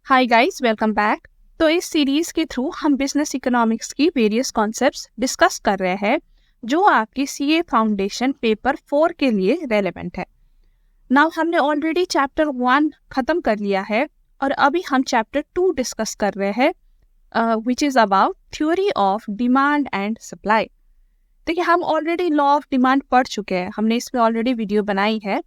Hi guys, welcome back. तो इस series के थ्रू हम बिजनेस इकोनॉमिक्स की वेरियस कॉन्सेप्ट्स डिस्कस कर रहे हैं जो आपकी सीए फाउंडेशन पेपर 4 के लिए रेलेवेंट है। नाउ हमने ऑलरेडी चैप्टर 1 खत्म कर लिया है और अभी हम चैप्टर 2 डिस्कस कर रहे हैं which is about theory of demand and supply. देखिए, हम ऑलरेडी लॉ ऑफ डिमांड पढ़ चुके हैं, हमने इसमें ऑलरेडी वीडियो बनाई है।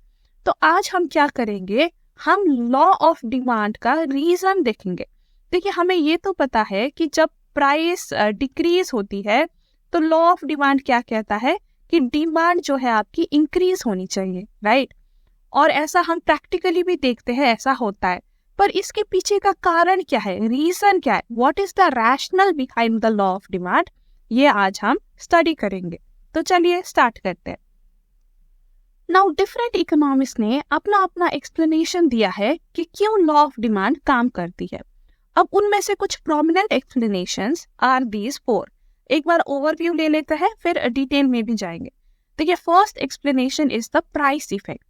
तो आज हम क्या करेंगे, हम लॉ ऑफ डिमांड का रीजन देखेंगे। देखिए, हमें ये तो पता है कि जब प्राइस डिक्रीज होती है तो लॉ ऑफ डिमांड क्या कहता है कि डिमांड जो है आपकी इंक्रीज होनी चाहिए, राइट। और ऐसा हम प्रैक्टिकली भी देखते हैं, ऐसा होता है। पर इसके पीछे का कारण क्या है, रीजन क्या है, what is the rational behind the law of demand, ये आज हम स्टडी करेंगे। तो चलिए स्टार्ट करते हैं। नाउ डिफरेंट इकोनॉमिस्ट ने अपना अपना एक्सप्लेनेशन दिया है कि क्यों लॉ ऑफ डिमांड काम करती है। अब उनमें से कुछ प्रोमिनेंट एक्सप्लेनेशंस आर दीज 4। एक बार ओवरव्यू ले लेते हैं, फिर डिटेल में भी जाएंगे। देखिए, first explanation is the price effect,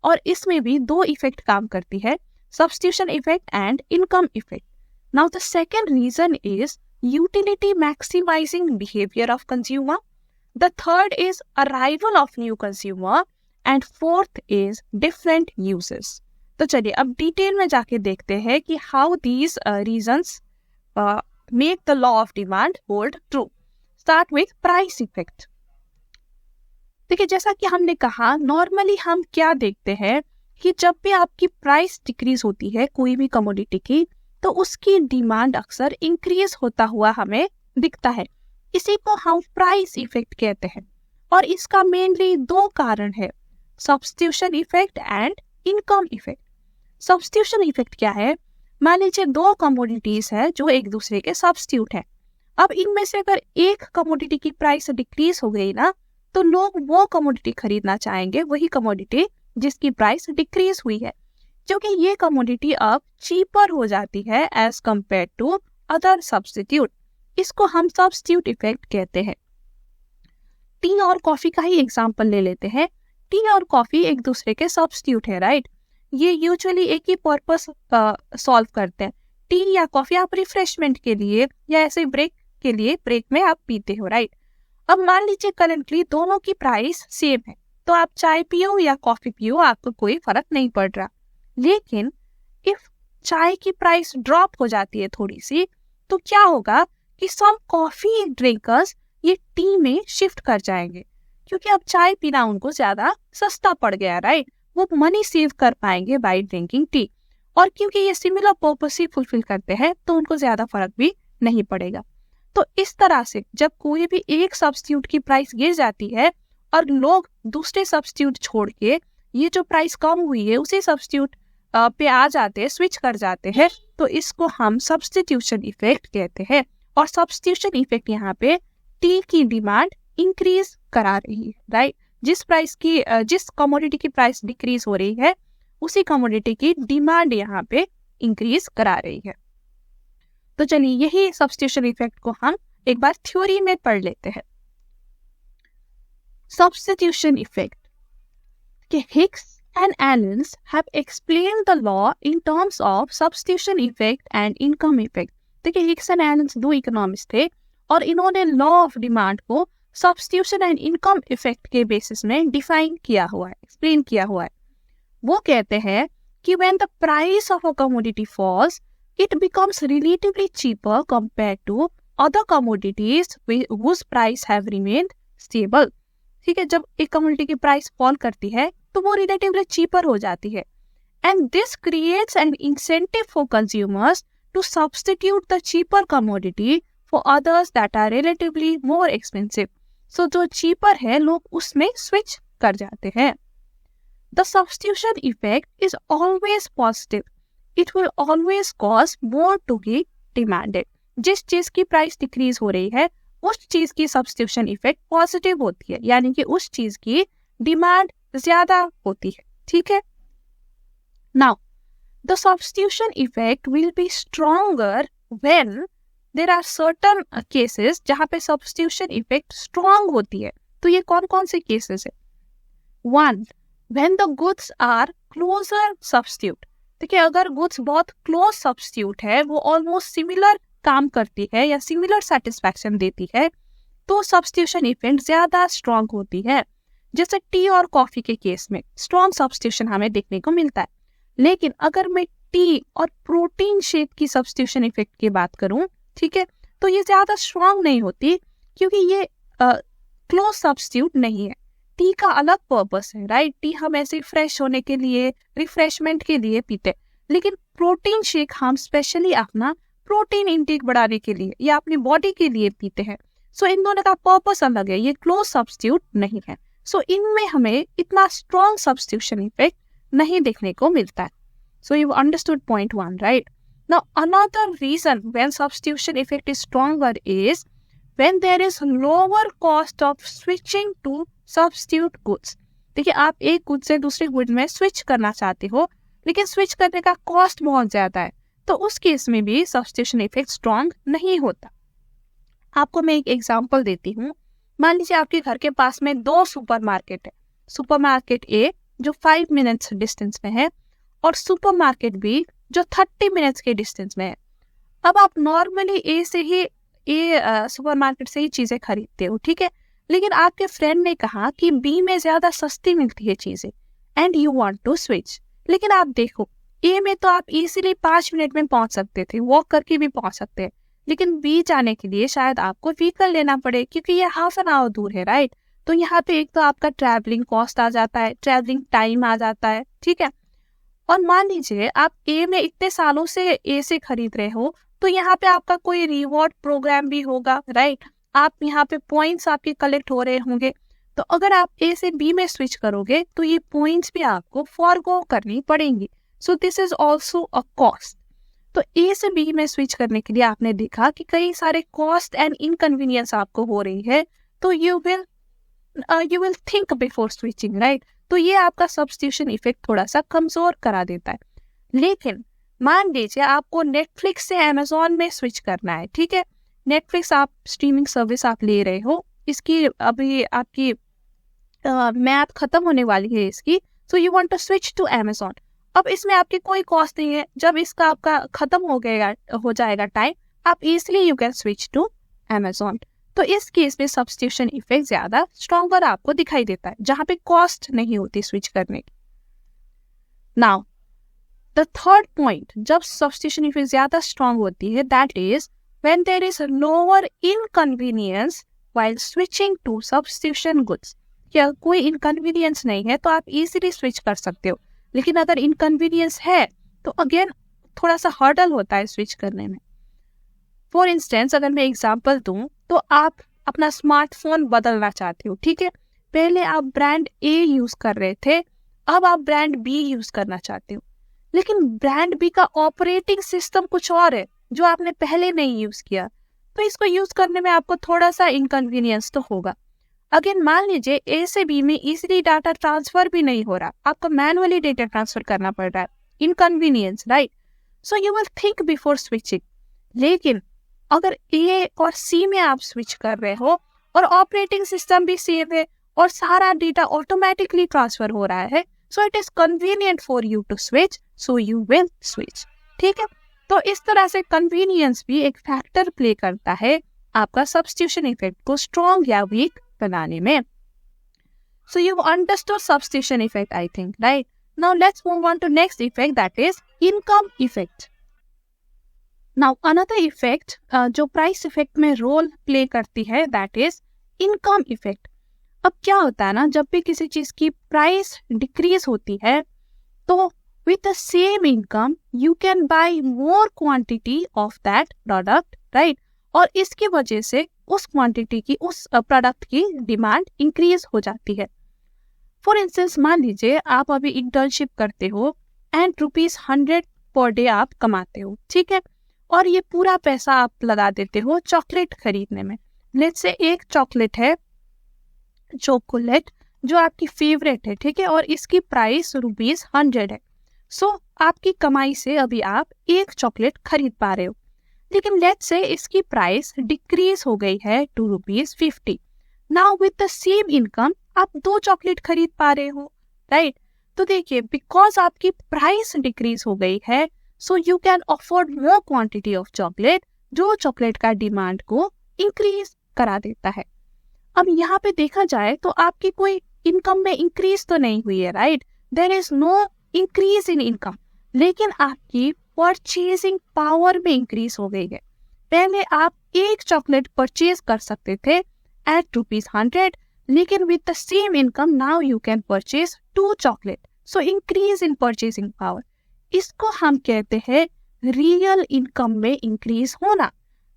और इसमें भी 2 इफेक्ट काम करती है, substitution effect and income effect. Now the second reason is utility maximizing behavior of consumer. The third is arrival of new consumer and fourth is different uses. तो चलिए अब detail में जाके देखते हैं कि how these reasons make the law of demand hold true. Start with price effect. देखिए, जैसा कि हमने कहा, नॉर्मली हम क्या देखते हैं कि जब भी आपकी प्राइस डिक्रीज होती है कोई भी कमोडिटी की, तो उसकी डिमांड अक्सर इंक्रीज होता हुआ हमें दिखता है। इसी को हम प्राइस इफेक्ट कहते हैं, और इसका मेनली 2 कारण है, substitution effect and income effect. Substitution effect क्या है, मान लीजिए 2 कमोडिटीज है जो एक दूसरे के सब्स्टिट्यूट है। अब इनमें से अगर एक कमोडिटी की प्राइस डिक्रीज हो गई ना, तो लोग वो कमोडिटी खरीदना चाहेंगे, वही कमोडिटी जिसकी प्राइस डिक्रीज हुई है, क्योंकि ये कमोडिटी अब चीपर हो जाती है as compare to other substitute. इसको हम सब्स्टिट्यूट इफेक्ट कहते हैं। टी और कॉफी का ही एग्जांपल ले लेते हैं। टी और कॉफी एक दूसरे के सब्स्टिट्यूट है, राइट। ये यूजुअली एक ही पर्पस सॉल्व करते हैं। टी या कॉफी आप रिफ्रेशमेंट के लिए या ऐसे ब्रेक के लिए, ब्रेक में आप पीते हो, राइट। अब मान लीजिए करंटली दोनों की प्राइस सेम है, तो आप चाय पियो या कॉफी पियो, आपको कोई फर्क नहीं पड़ रहा। लेकिन इफ चाय की प्राइस ड्रॉप हो जाती है थोड़ी सी, तो क्या होगा कि सम कॉफी ड्रिंकर्स ये टी में शिफ्ट कर जाएंगे, क्योंकि अब चाय पीना उनको ज्यादा सस्ता पड़ गया, राइट। वो मनी सेव कर पाएंगे बाय ड्रिंकिंग टी, और क्योंकि ये सिमिलर पर्पस ही फुलफिल करते हैं तो उनको ज्यादा फर्क भी नहीं पड़ेगा। तो इस तरह से जब कोई भी एक सब्स्टिट्यूट की प्राइस गिर जाती है और लोग दूसरे सब्स्टिट्यूट छोड़ के ये जो प्राइस कम हुई है उसी सब्स्टिट्यूट पे आ जाते हैं, स्विच कर जाते हैं, तो इसको हम सब्स्टिट्यूशन इफेक्ट कहते हैं। और सब्स्टिट्यूशन इफेक्ट यहाँ पे टी की डिमांड इंक्रीज करा रही है, राइट। जिस कमोडिटी की प्राइस डिक्रीज हो रही है उसी कमोडिटी की डिमांड यहाँ पे इंक्रीज करा रही है। तो चलिए यही सब्स्टिट्यूशन इफेक्ट को हम एक बार थ्योरी में पढ़ लेते हैं। सब्स्टिट्यूशन इफेक्ट के Hicks and Allen have explained the law in terms of substitution effect and income effect. देखिए, हिक्स एंड एलन 2 इकोनॉमिस्ट थे और इन्होंने लॉ ऑफ डिमांड को सब्स्टिट्यूशन एंड इनकम इफेक्ट के बेसिस में डिफाइन किया हुआ है, एक्सप्लेन किया हुआ है। वो कहते हैं कि when the price of a commodity falls, it becomes relatively cheaper compared to other commodities whose price have remained stable. ठीक है, जब एक कमोडिटी की प्राइस फॉल करती है तो वो रिलेटिवली चीपर हो जाती है, and this creates an incentive for consumers to substitute the cheaper commodity for others that are relatively more expensive. So जो चीपर है लोग उसमें स्विच कर जाते हैं। The substitution effect is always positive, it will always cause more to be demanded. जिस चीज की प्राइस डिक्रीज हो रही है उस चीज की सब्स्टिट्यूशन इफेक्ट पॉजिटिव होती है, यानी कि उस चीज की डिमांड ज्यादा होती है, ठीक है। Now the substitution effect will be stronger when there are certain cases जहां पे सब्स्टिट्यूशन इफेक्ट स्ट्रॉन्ग होती है। तो ये कौन कौन से केसेस है? 1, when the goods are closer substitute, देखिए अगर गुड्स बहुत क्लोज सब्स्टिट्यूट है, वो ऑलमोस्ट सिमिलर काम करती है या सिमिलर सेटिस्फैक्शन देती है, तो सब्स्टिट्यूशन इफेक्ट ज्यादा स्ट्रॉन्ग होती है। जैसे टी और कॉफी के केस में स्ट्रॉन्ग सब्स्टिट्यूशन हमें देखने को मिलता है। लेकिन अगर मैं टी और प्रोटीन शेक की सब्स्टिट्यूशन इफेक्ट की बात करूं, ठीक है, तो ये ज्यादा स्ट्रॉन्ग नहीं होती, क्योंकि ये क्लोज सब्स्टिट्यूट नहीं है। टी का अलग पर्पस है, राइट। टी हम ऐसे फ्रेश होने के लिए, रिफ्रेशमेंट के लिए पीते, लेकिन प्रोटीन शेक हम स्पेशली अपना प्रोटीन इंटेक बढ़ाने के लिए या अपनी बॉडी के लिए पीते हैं। सो इन दोनों का पर्पस अलग है, ये क्लोज सब्स्टिट्यूट नहीं है। सो इनमें हमें इतना स्ट्रॉन्ग सब्स्टिट्यूशन इफेक्ट नहीं देखने को मिलता है। So you understood point 1, right. Now another reason when substitution effect is stronger is when there is lower cost of switching to substitute goods। देखिए आप एक गुड से दूसरे गुड में स्विच करना चाहते हो, लेकिन स्विच करने का कॉस्ट बहुत ज्यादा है, तो उस केस में भी सब्स्टिट्यूशन इफेक्ट स्ट्रॉन्ग नहीं होता। आपको मैं एक एग्जांपल देती हूँ। मान लीजिए आपके घर के पास में 2 सुपरमार्केट है। सुपरमार्केट ए जो 5 मिनट्स डिस्टेंस में है और सुपरमार्केट बी जो 30 मिनट्स के डिस्टेंस में है। अब आप नॉर्मली ए सुपरमार्केट से ही चीजें खरीदते हो, ठीक है, लेकिन आपके फ्रेंड ने कहा कि बी में ज्यादा सस्ती मिलती है चीजें and you want to switch. लेकिन आप देखो ए में तो आप इजीली 5 मिनट में पहुंच सकते थे, वॉक करके भी पहुंच सकते हैं, लेकिन बी जाने के लिए शायद आपको व्हीकल लेना पड़े, क्योंकि ये हाफ एन आवर दूर है, राइट। तो यहाँ पे एक तो आपका ट्रैवलिंग कॉस्ट आ जाता है, ट्रैवलिंग टाइम आ जाता है, ठीक है। और मान लीजिए आप ए में इतने सालों से ए से खरीद रहे हो, तो यहाँ पे आपका कोई रिवॉर्ड प्रोग्राम भी होगा, राइट। आप यहाँ पे पॉइंट्स आपके कलेक्ट हो रहे होंगे, तो अगर आप ए से बी में स्विच करोगे तो ये पॉइंट्स भी आपको फॉरगो करनी पड़ेंगी। So this is also a cost. तो ए से बी में स्विच करने के लिए आपने देखा कि कई सारे कॉस्ट एंड इनकन्वीनियंस आपको हो रही है, तो you will think before switching, right. तो ये आपका सब्स्टिट्यूशन इफेक्ट थोड़ा सा कमजोर करा देता है। लेकिन मान लीजिए आपको नेटफ्लिक्स से अमेजोन में स्विच करना है, ठीक है। नेटफ्लिक्स आप स्ट्रीमिंग सर्विस आप ले रहे हो, इसकी अभी आपकी मैथ खत्म होने वाली है इसकी, so you want to switch to Amazon. अब इसमें आपकी कोई कॉस्ट नहीं है, जब इसका आपका खत्म हो जाएगा टाइम, आप easily you can switch to Amazon. तो इस केस में सब्स्टिट्यूशन इफेक्ट ज्यादा स्ट्रॉन्गर आपको दिखाई देता है, जहां पे कॉस्ट नहीं होती स्विच करने की। नाउ द थर्ड पॉइंट जब सब्स्टिट्यूशन इफेक्ट ज्यादा स्ट्रॉन्ग होती है, that is when there is lower inconvenience while switching to substitution goods. क्या कोई इनकन्वीनियंस नहीं है तो आप इजीली स्विच कर सकते हो, लेकिन अगर इनकन्वीनियंस है तो अगेन थोड़ा सा हर्डल होता है स्विच करने में। फॉर इंस्टेंस अगर मैं एग्जांपल दूं, तो आप अपना स्मार्टफोन बदलना चाहते हो, ठीक है। पहले आप ब्रांड ए यूज कर रहे थे, अब आप ब्रांड बी यूज करना चाहते हो, लेकिन ब्रांड बी का ऑपरेटिंग सिस्टम कुछ और है जो आपने पहले नहीं यूज किया, तो इसको यूज करने में आपको थोड़ा सा इनकन्वीनियंस तो होगा। अगेन मान लीजिए ए से बी में इजीली डाटा ट्रांसफर भी नहीं हो रहा, आपको मैनुअली डेटा ट्रांसफर करना पड़ रहा है, inconvenience, right. So you will think before switching. लेकिन अगर ए और सी में आप स्विच कर रहे हो और ऑपरेटिंग सिस्टम भी सेम है और सारा डेटा ऑटोमेटिकली ट्रांसफर हो रहा है, so it is convenient for you to switch, so you will switch, ठीक है। तो इस तरह से कन्वीनियंस भी एक फैक्टर प्ले करता है आपका सब्स्टिट्यूशन इफेक्ट को स्ट्रॉन्ग या वीक बनाने में। So you've understood substitution effect, I think, right? Now let's move on to next effect, that is income effect. Now another effect जो price effect में role play करती है, that is income effect. अब क्या होता है ना, जब भी किसी चीज की प्राइस डिक्रीज होती है, तो with the same income you can buy more quantity of that product, right? और इसकी वजह से उस क्वांटिटी की, उस प्रोडक्ट की डिमांड इंक्रीज हो जाती है। फॉर इंस्टेंस मान लीजिए आप अभी इंटर्नशिप करते हो एंड ₹100 पर डे आप कमाते हो, ठीक है, और ये पूरा पैसा आप लगा देते हो चॉकलेट खरीदने में। लेट्स से एक चॉकलेट है चॉकलेट जो आपकी फेवरेट है, ठीक है, और इसकी प्राइस ₹100 है। सो आपकी कमाई से अभी आप एक चॉकलेट खरीद पा रहे हो, लेकिन लेट्स से इसकी प्राइस डिक्रीज हो गई है to ₹50। Now with the same income आप 2 चॉकलेट खरीद पा रहे हो, राइट। तो देखिए बिकॉज आपकी प्राइस डिक्रीज हो गई है, so you can afford more quantity of chocolate, जो चॉकलेट का डिमांड को इंक्रीज करा देता है। अब यहाँ पे देखा जाए तो आपकी कोई इनकम में इंक्रीज तो नहीं हुई है, right, there is no increase in income, लेकिन आपकी परचेजिंग पावर में इंक्रीज हो गई है। पहले आप एक चॉकलेट परचेज कर सकते थे एट ₹100, लेकिन with the same income now you can purchase 2 chocolate, so increase in purchasing power. इसको हम कहते हैं रियल इनकम में इंक्रीज होना।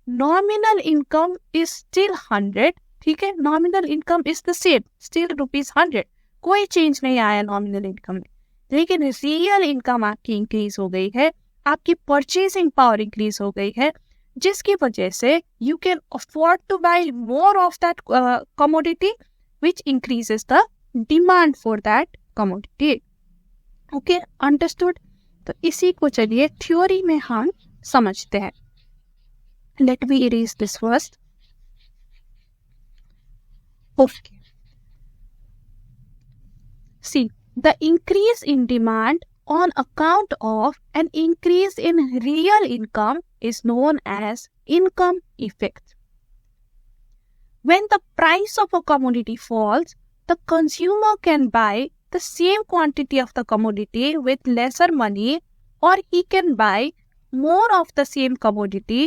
नॉमिनल इनकम इज स्टिल 100, ठीक है, nominal income is the same, still ₹100, कोई चेंज नहीं आया नॉमिनल इनकम में, लेकिन रियल इनकम आपकी इंक्रीज हो गई है, आपकी परचेजिंग पावर इंक्रीज हो गई है, जिसकी वजह से you can afford to buy more of that commodity which increases the demand for that commodity. Okay, understood. तो इसी को चलिए थ्योरी में हम समझते हैं। Let me erase this first. Okay, see the increase in demand on account of an increase in real income is known as income effect. When the price of a commodity falls, the consumer can buy the same quantity of the commodity with lesser money, or he can buy more of the same commodity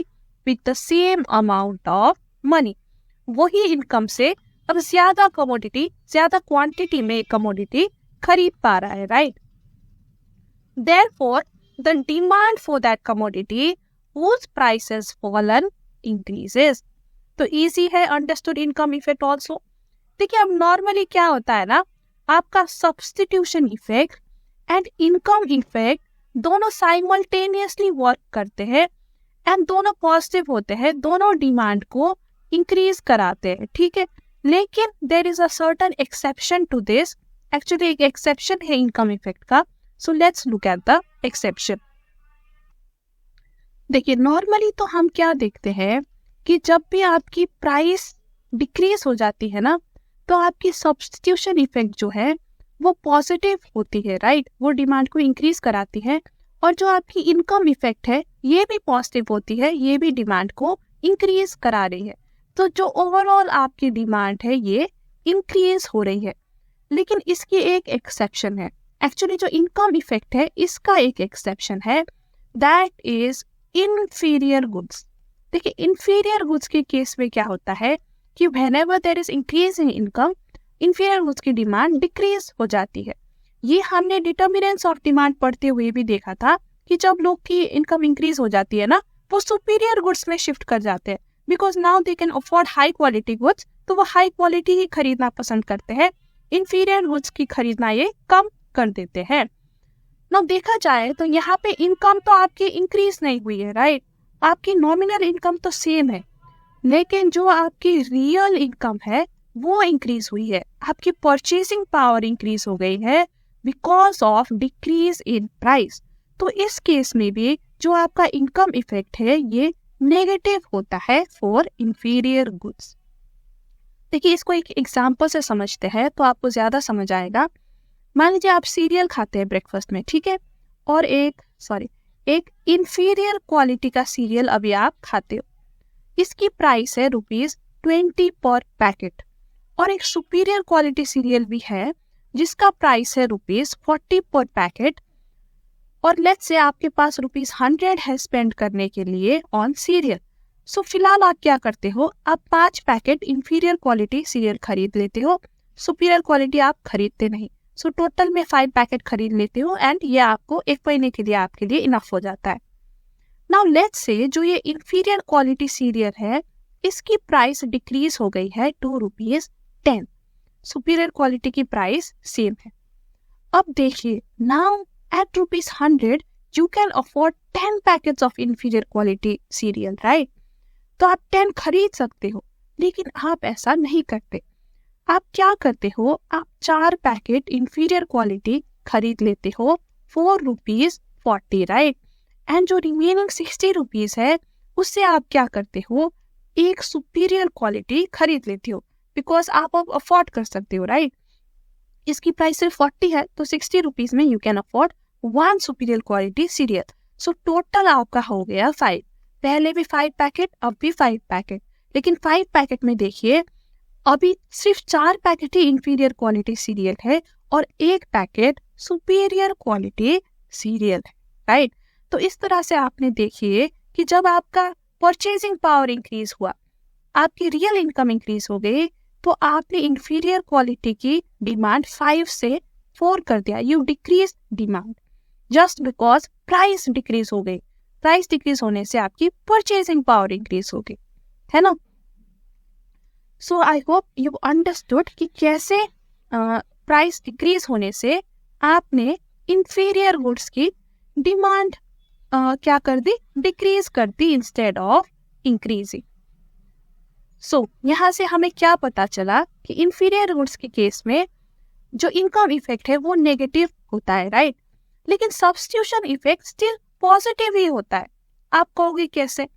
with the same amount of money. वही income से अब ज्यादा commodity, ज्यादा quantity में commodity खरीद पा रहा है, right? Therefore, the demand for that commodity whose price has fallen increases. तो easy है, understood income effect also. देखिए अब नॉर्मली क्या होता है ना, आपका substitution effect and income effect दोनों साइमल्टेनियसली वर्क करते हैं एंड दोनों पॉजिटिव होते हैं, दोनों डिमांड को इंक्रीज कराते हैं, ठीक है। लेकिन there is a certain exception to this, actually एक एक्सेप्शन है इनकम इफेक्ट का। So let's look at the exception. देखिए नॉर्मली तो हम क्या देखते हैं कि जब भी आपकी प्राइस डिक्रीज हो जाती है ना, तो आपकी सब्स्टिट्यूशन इफेक्ट जो है वो पॉजिटिव होती है, राइट, वो डिमांड को इंक्रीज कराती है। और जो आपकी इनकम इफेक्ट है ये भी पॉजिटिव होती है, ये भी डिमांड को इंक्रीज करा रही है। तो जो ओवरऑल आपकी डिमांड है ये इंक्रीज हो रही है। लेकिन इसकी एक एक्सेप्शन है, एक्चुअली जो इनकम इफेक्ट है इसका एक एक्सेप्शन है, दैट इज इंफीरियर गुड्स। देखिए इंफीरियर गुड्स के केस में क्या होता है कि whenever there is increase in income, inferior goods की डिमांड डिक्रीज हो जाती है। ये हमने डिटर्मिनेंट्स ऑफ डिमांड पढ़ते हुए भी देखा था कि जब लोग की इनकम इंक्रीज हो जाती है ना, वो सुपीरियर गुड्स में शिफ्ट कर जाते हैं, because now they can afford high quality goods, तो वो हाई क्वालिटी ही खरीदना पसंद करते हैं, इंफीरियर गुड्स की खरीदना ये कम कर देते हैं। ना देखा जाए तो यहाँ पे इनकम तो आपकी इंक्रीज नहीं हुई है, राइट, आपकी नॉमिनल इनकम तो सेम है, लेकिन जो आपकी रियल इनकम है वो इंक्रीज हुई है, आपकी परचेसिंग पावर इंक्रीज हो गई है because of decrease in price. तो इस केस में भी जो आपका इनकम इफेक्ट है ये नेगेटिव होता है फॉर इंफीरियर गुड्स। देखिए इसको एक एग्जांपल से समझते हैं तो आपको ज्यादा समझ आएगा। मान लीजिए आप सीरियल खाते हैं ब्रेकफास्ट में, ठीक है, और एक इंफीरियर क्वालिटी का सीरियल अभी आप खाते हो, इसकी प्राइस है ₹20 पर पैकेट, और एक सुपीरियर क्वालिटी सीरियल भी है जिसका प्राइस है ₹40 पर पैकेट, और लेट्स से आपके पास ₹100 है स्पेंड करने के लिए ऑन सीरियल। सो फिलहाल आप क्या करते हो, आप 5 पैकेट इंफीरियर क्वालिटी सीरियल खरीद लेते हो, सुपीरियर क्वालिटी आप खरीदते नहीं। सो टोटल में 5 पैकेट खरीद लेते हो एंड ये आपको 1 महीने के लिए आपके लिए इनफ हो जाता है। नाउ लेट्स से जो ये इंफीरियर क्वालिटी सीरियल है इसकी प्राइस डिक्रीज हो गई है ₹10, सुपीरियर क्वालिटी की प्राइस सेम है। अब देखिए now at ₹100 you can afford 10 packets of inferior quality serial, right, तो आप 10 खरीद सकते हो, लेकिन आप ऐसा नहीं करते। आप क्या करते हो, आप 4 पैकेट इंफीरियर क्वालिटी खरीद लेते हो ₹4.40, राइट, एंड जो रिमेनिंग ₹60 है उससे आप क्या करते हो, एक सुपीरियर क्वालिटी खरीद लेते हो, बिकॉज आप अफोर्ड कर सकते हो, राइट। इसकी प्राइस सिर्फ 40 है, तो 60 रुपीज में you can afford 1 superior quality serial. So total आपका हो गया 5। पहले भी 5 पैकेट, अब भी 5 पैकेट। लेकिन 5 पैकेट में देखिए अभी सिर्फ 4 पैकेट ही इंफीरियर क्वालिटी सीरियल है और 1 पैकेट सुपीरियर क्वालिटी सीरियल है, राइट। तो इस तरह से आपने देखिए कि जब आपका परचेजिंग पावर इंक्रीज हुआ, आपकी रियल इनकम इंक्रीज हो गई, तो आपने इंफीरियर क्वालिटी की डिमांड 5 से 4 कर दिया। You decrease demand just because price decrease हो गई। प्राइस डिक्रीज होने से आपकी परचेजिंग पावर इंक्रीज हो गई, है ना। सो आई होप यू अंडरस्टूड कि कैसे प्राइस डिक्रीज होने से आपने इंफीरियर गुड्स की डिमांड क्या कर दी, डिक्रीज कर दी इंस्टेड ऑफ इंक्रीजिंग। सो यहाँ से हमें क्या पता चला कि इंफीरियर गुड्स के केस में जो इनकम इफेक्ट है वो नेगेटिव होता है, राइट। लेकिन सब्स्टिट्यूशन इफेक्ट स्टिल पॉजिटिव ही होता है। आप कहोगे कैसे?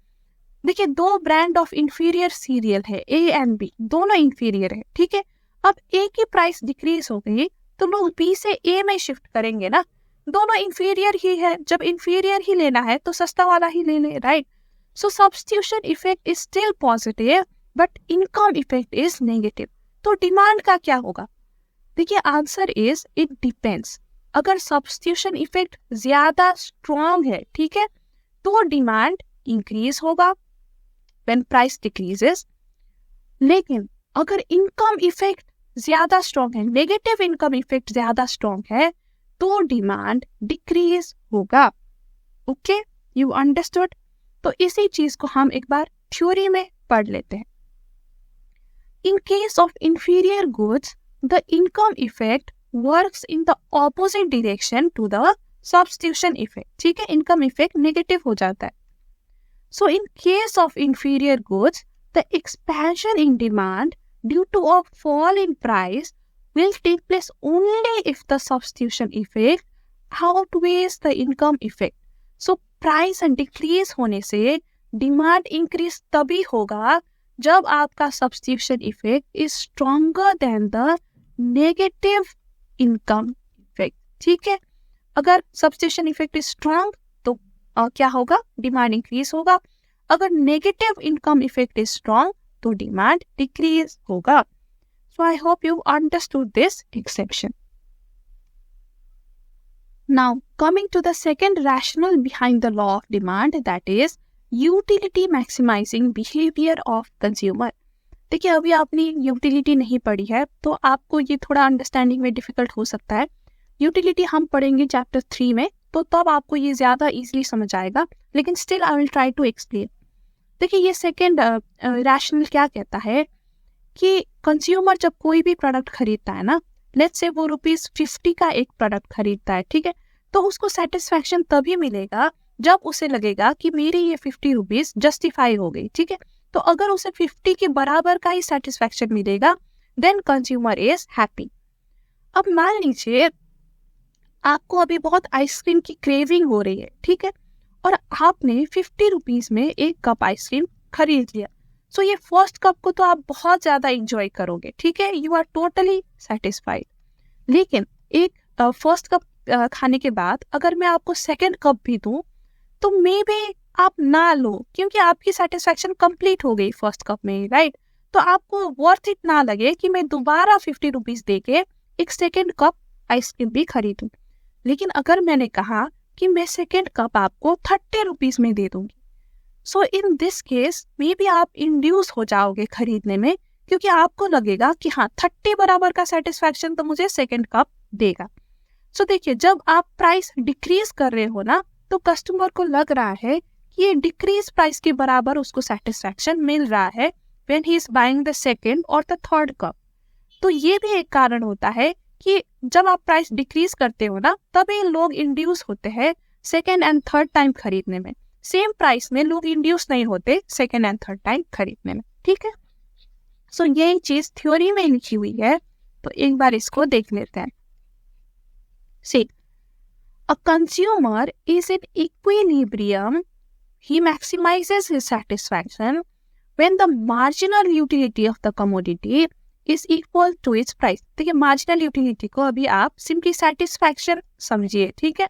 देखिए, 2 ब्रांड ऑफ इंफीरियर सीरियल है, ए एंड बी, दोनों इंफीरियर है, ठीक है। अब ए की प्राइस डिक्रीज हो गई तो लोग बी से ए में शिफ्ट करेंगे ना, दोनों इंफीरियर ही है। जब इंफीरियर ही लेना है तो सस्ता वाला ही ले ले, right. So substitution effect is still positive but income effect is negative. तो डिमांड का क्या होगा? देखिए, आंसर इज इट डिपेंड्स। अगर सब्स्टिट्यूशन इफेक्ट ज्यादा स्ट्रॉन्ग है, ठीक है, तो डिमांड इंक्रीज होगा व्हेन प्राइस डिक्रीजेस। लेकिन अगर इनकम इफेक्ट ज्यादा स्ट्रॉन्ग है, नेगेटिव इनकम इफेक्ट ज्यादा स्ट्रॉन्ग है, तो डिमांड डिक्रीज होगा। Okay, you understood. तो इसी चीज को हम एक बार थ्योरी में पढ़ लेते हैं। In case of inferior goods the income effect works in the opposite direction to the substitution effect, ठीक है, इनकम इफेक्ट नेगेटिव हो जाता है। So in case of inferior goods the expansion in demand due to a fall in price will take place only if the substitution effect outweighs the income effect. So price and decrease होने से demand increase तभी होगा जब आपका substitution effect is stronger than the negative income effect, ठीक है। अगर substitution effect is strong तो क्या होगा? demand increase होगा। अगर negative income effect is strong तो डिमांड डिक्रीज होगा। So I hope you understood this exception. Now coming to the second rationale behind the law of demand, that is utility maximising behaviour of consumer. देखिए, अभी आपने utility नहीं पढ़ी है तो आपको ये थोड़ा अंडरस्टैंडिंग में डिफिकल्ट हो सकता है। यूटिलिटी हम पढ़ेंगे चैप्टर 3 में, तो तब आपको ये ज्यादा इजीली समझ आएगा, लेकिन still I will try to explain. देखिए, ये सेकेंड रैशनल क्या कहता है कि कंज्यूमर जब कोई भी प्रोडक्ट खरीदता है ना, लेट्स से वो ₹50 का एक प्रोडक्ट खरीदता है, ठीक है, तो उसको सेटिस्फैक्शन तभी मिलेगा जब उसे लगेगा कि मेरी ये ₹50 जस्टिफाई हो गई, ठीक है। तो अगर उसे 50 के बराबर का ही सेटिस्फैक्शन मिलेगा देन कंज्यूमर इज हैप्पी। अब मान लीजिए आपको अभी बहुत आइसक्रीम की क्रेविंग हो रही है, ठीक है, और आपने ₹50 में एक कप आइसक्रीम खरीद लिया। सो ये फर्स्ट कप को तो आप बहुत ज्यादा इंजॉय करोगे, ठीक है, यू आर टोटली सेटिस्फाइड। लेकिन एक फर्स्ट कप खाने के बाद अगर मैं आपको सेकंड कप भी दूं तो मे बी आप ना लो, क्योंकि आपकी सेटिस्फैक्शन कंप्लीट हो गई फर्स्ट कप में, राइट। तो आपको वर्थ इट ना लगे कि मैं दोबारा ₹50 दे के एक सेकेंड कप आइसक्रीम भी खरीदूं। लेकिन अगर मैंने कहा कि मैं सेकेंड कप आपको ₹30 में दे दूंगी, so in this case maybe आप इंड्यूस हो जाओगे खरीदने में, क्योंकि आपको लगेगा कि हाँ 30 बराबर का सेटिस्फैक्शन तो मुझे सेकेंड कप देगा। सो देखिए, जब आप प्राइस डिक्रीज कर रहे हो ना, तो कस्टमर को लग रहा है कि ये डिक्रीज प्राइस के बराबर उसको सेटिस्फैक्शन मिल रहा है when he is buying the second और द थर्ड कप। तो ये भी एक कारण होता है कि जब आप प्राइस डिक्रीज करते हो ना, तभी लोग इंड्यूस होते हैं सेकेंड एंड थर्ड टाइम खरीदने में। सेम प्राइस में लोग इंड्यूस नहीं होते सेकेंड एंड थर्ड टाइम खरीदने में, ठीक है। सो ये चीज थ्योरी में लिखी हुई है, तो एक बार इसको देख लेते हैं। सी, a consumer is in equilibrium, he maximizes his satisfaction when the marginal utility of the commodity is equal to its price. देखिए मार्जिनल यूटिलिटी को अभी आप सिंपली सेटिस्फैक्शन समझिए, ठीक है.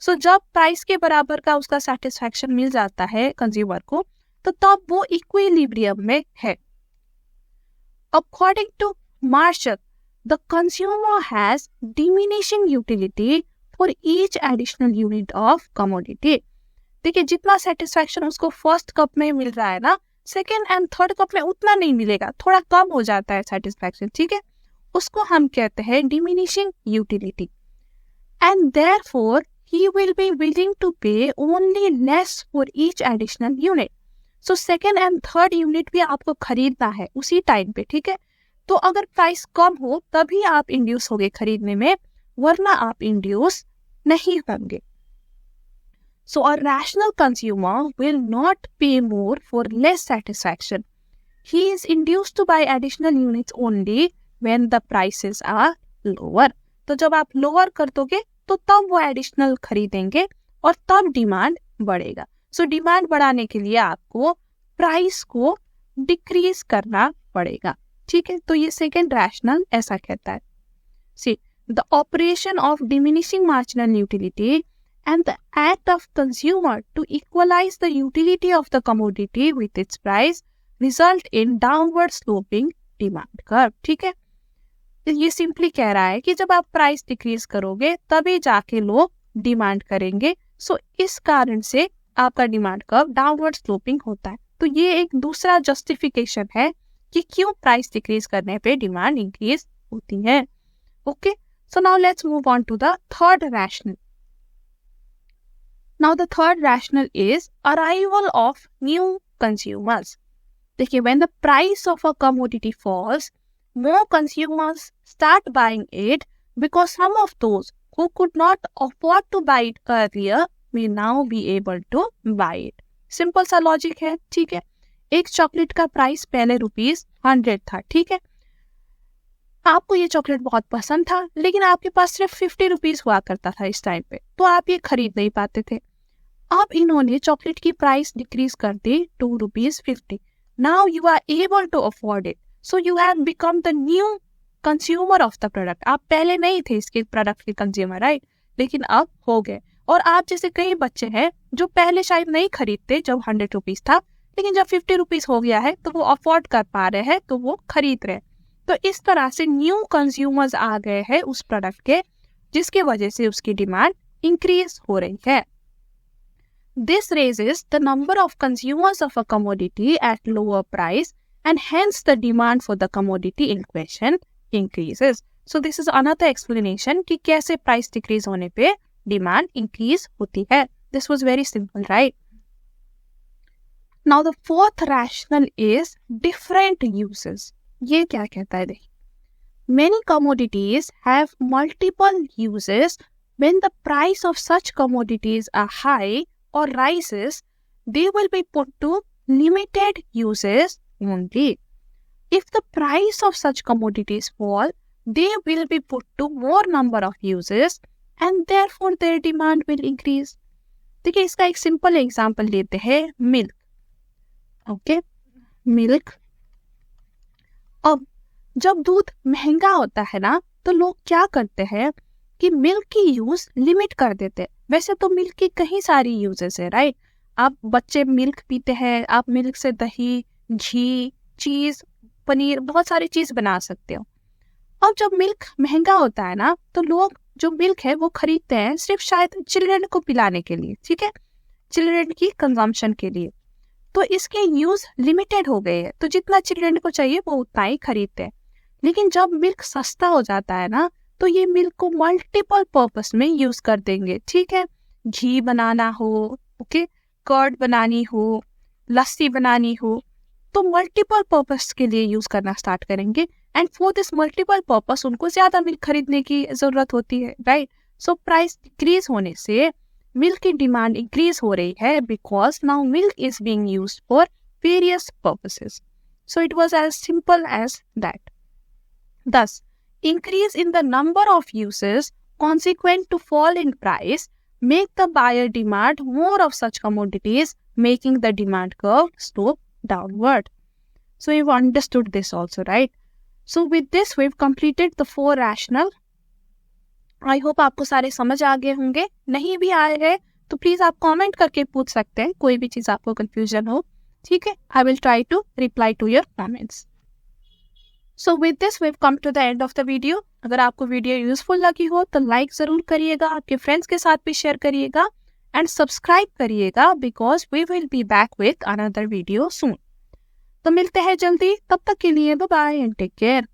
सो जब प्राइस के बराबर का उसका सेटिस्फैक्शन मिल जाता है कंज्यूमर को, तो तब वो इक्विलिब्रियम में है. According to Marshall, the consumer has diminishing utility for each additional unit of commodity. देखिए जितना सेटिस्फैक्शन उसको फर्स्ट कप में मिल रहा है ना, सेकेंड एंड थर्ड कप में उतना नहीं मिलेगा, थोड़ा कम हो जाता है सेटिस्फैक्शन, ठीक है. उसको हम कहते हैं diminishing utility. And therefore he will be willing to pay only less for each additional unit. So second and third unit भी आपको खरीदना है उसी टाइम पे, ठीक है. तो अगर प्राइस कम हो तभी आप इंड्यूस होगे खरीदने में, वरना आप इंड्यूस नहीं होंगे. So a rational consumer will not pay more for less satisfaction. He is induced to buy additional units only when the prices are lower. तो जब आप लोअर कर दोगे तो तब वो एडिशनल खरीदेंगे और तब डिमांड बढ़ेगा. सो डिमांड बढ़ाने के लिए आपको प्राइस को डिक्रीज करना पड़ेगा, ठीक है. तो ये सेकेंड रैशनल ऐसा कहता है. See the operation of diminishing marginal utility and the act of consumer to equalise the utility of the commodity with its price result in downward sloping demand curve, ठीक है. ये सिंपली कह रहा है कि जब आप प्राइस डिक्रीज करोगे तभी जाके लोग डिमांड करेंगे. सो इस कारण से आपका डिमांड कर्व डाउनवर्ड स्लोपिंग होता है. तो ये एक दूसरा जस्टिफिकेशन है कि क्यों प्राइस डिक्रीज करने पे डिमांड इंक्रीज होती है. Okay, so now let's move on to the third rationale. Now the third rationale is arrival of new consumers. देखिए when the price of a commodity falls, more consumers start buying it because some of those who could not afford to buy it earlier may now be able to buy it. Simple सा logic है, ठीक है. एक chocolate का price पहले ₹100 था, ठीक है. आपको ये चॉकलेट बहुत पसंद था, लेकिन आपके पास सिर्फ ₹50 हुआ करता था इस टाइम पे, तो आप ये खरीद नहीं पाते थे. अब इन्होंने चॉकलेट की प्राइस डिक्रीज कर दी ₹2.50. Now you are able to afford it. So you have become the new consumer of the product. आप पहले नहीं थे इसके प्रोडक्ट के कंज्यूमर, राइट, लेकिन अब हो गए. और आप जैसे कई बच्चे हैं जो पहले शायद नहीं खरीदते जब ₹100 था, लेकिन जब ₹50 हो गया है तो वो अफोर्ड कर पा रहे हैं, तो वो खरीद रहे हैं. तो इस तरह से न्यू कंज्यूमर्स आ गए हैं उस प्रोडक्ट के, जिसके वजह से उसकी डिमांड इंक्रीज हो रही है. This raises the number of consumers of a commodity at lower price, and hence the demand for the commodity in question increases. So this is another explanation कि कैसे price decrease होने पे demand increase होती है. This was very simple, right? Now the fourth rationale is different uses. ये क्या कहता है देखिए. Many commodities have multiple uses. When the price of such commodities are high or rises, they will be put to limited uses only. If the price of such commodities fall, they will be put to more number of uses and therefore their demand will increase. देखिए इसका एक simple example लेते हैं, milk. Okay, milk. अब जब दूध महंगा होता है ना, तो लोग क्या करते हैं कि मिल्क की यूज लिमिट कर देते हैं. वैसे तो मिल्क की कई सारी यूजेस है, राइट. आप बच्चे मिल्क पीते हैं, आप मिल्क से दही, घी, चीज, पनीर, बहुत सारी चीज बना सकते हो. अब जब मिल्क महंगा होता है ना, तो लोग जो मिल्क है वो खरीदते हैं सिर्फ शायद चिल्ड्रन को पिलाने के लिए, ठीक है, चिल्ड्रन की कंजम्पशन के लिए. तो इसके यूज लिमिटेड हो गए हैं, तो जितना चिल्ड्रन को चाहिए वो उतना ही खरीदते हैं. लेकिन जब मिल्क सस्ता हो जाता है ना, तो ये मिल्क को मल्टीपल पर्पस में यूज कर देंगे, ठीक है. घी बनाना हो, ओके, कर्ड बनानी हो, लस्सी बनानी हो, तो मल्टीपल पर्पस के लिए यूज करना स्टार्ट करेंगे. And for this multiple purpose उनको ज्यादा मिल्क खरीदने की जरूरत होती है, राइट. सो प्राइस डिक्रीज होने से मिल्क की डिमांड इंक्रीज हो रही है, because now milk is being used for various purposes. So it was as simple as that. Thus, increase in the number of uses consequent to fall in price make the buyer demand more of such commodities, making the demand curve slope downward. So you've understood this also, right? So with this we completed the 4 rational. I hope आपको सारे समझ आ गए होंगे। नहीं भी आए हैं तो प्लीज आप कमेंट करके पूछ सकते हैं, कोई भी चीज आपको कंफ्यूजन हो, ठीक है। I will try to reply to your comments. So with this we come to the end of the video. अगर आपको वीडियो यूजफुल लगी हो तो लाइक जरूर करिएगा, आपके फ्रेंड्स के साथ भी शेयर करिएगा एंड सब्सक्राइब करिएगा, because we will be back with another video soon. तो मिलते हैं जल्दी, तब तक के लिए bye bye and take care.